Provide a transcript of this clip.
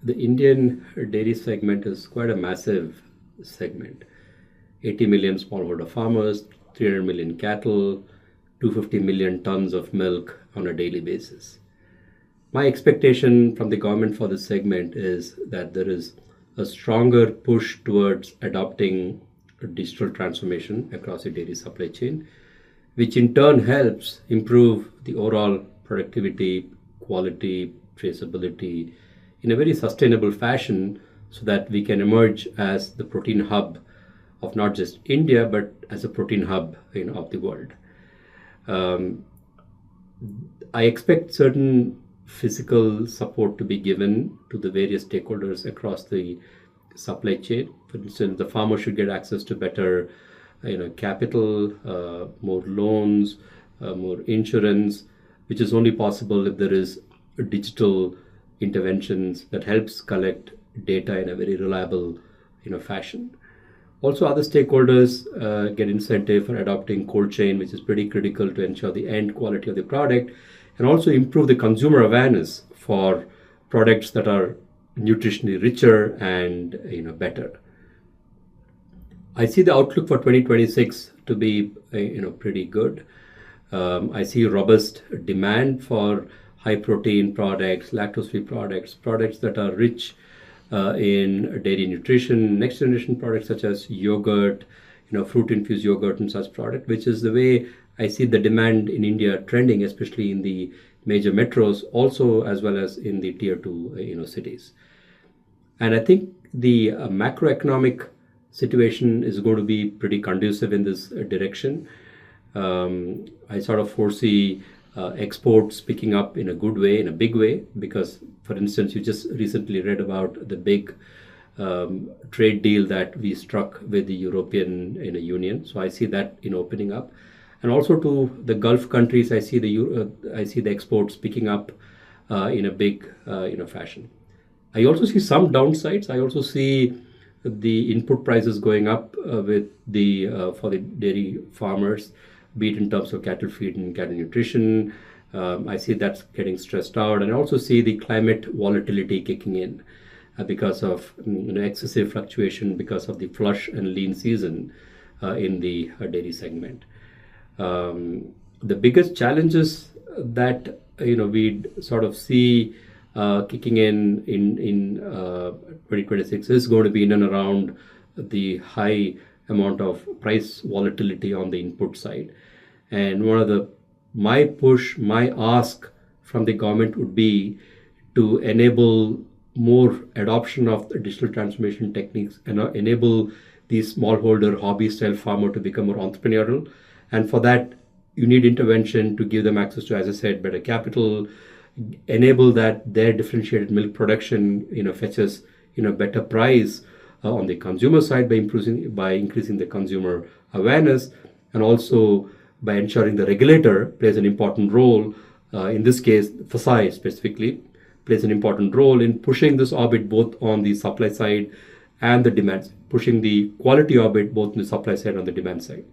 The Indian dairy segment is quite a massive segment. 80 million smallholder farmers, 300 million cattle, 250 million tons of milk on a daily basis. My expectation from the government for this segment is that there is a stronger push towards adopting digital transformation across the dairy supply chain, which in turn helps improve the overall productivity, quality, traceability in a very sustainable fashion so that we can emerge as the protein hub of not just India, but as a protein hub of the world. Um, I expect certain physical support to be given to the various stakeholders across the supply chain. For instance, the farmer should get access to better, capital, more loans, more insurance, which is only possible if there is digital interventions that helps collect data in a very reliable, fashion. Also, other stakeholders get incentive for adopting cold chain, which is pretty critical to ensure the end quality of the product, and also improve the consumer awareness for products that are nutritionally richer and better. I see the outlook for 2026 to be pretty good. I see robust demand for high protein products, lactose-free products, products that are rich in dairy nutrition, next generation products such as yogurt, fruit infused yogurt and such product, which is the way I see the demand in India trending, especially in the major metros, also as well as in the tier two cities. And I think the macroeconomic situation is going to be pretty conducive in this direction. I sort of foresee exports picking up in a good way, in a big way, because, for instance, you just recently read about the big trade deal that we struck with the European Union. So I see that opening up, and also to the Gulf countries, I see the exports picking up in a big fashion. I also see some downsides. I also see the input prices going up with the for the dairy farmers, be it in terms of cattle feed and cattle nutrition. I see that's getting stressed out, and I also see the climate volatility kicking in because of excessive fluctuation because of the flush and lean season in the dairy segment. The biggest challenges that we sort of see kicking in 2026 is going to be in and around the high amount of price volatility on the input side. And one of my ask from the government would be to enable more adoption of the digital transformation techniques and enable the smallholder hobby style farmer to become more entrepreneurial. And for that, you need intervention to give them access to, as I said, better capital, enable that their differentiated milk production fetches better price on the consumer side by increasing the consumer awareness, and also by ensuring the regulator plays an important role. In this case, FSSAI specifically plays an important role in pushing this orbit both on the supply side and the demand, pushing the quality orbit both on the supply side and the demand side.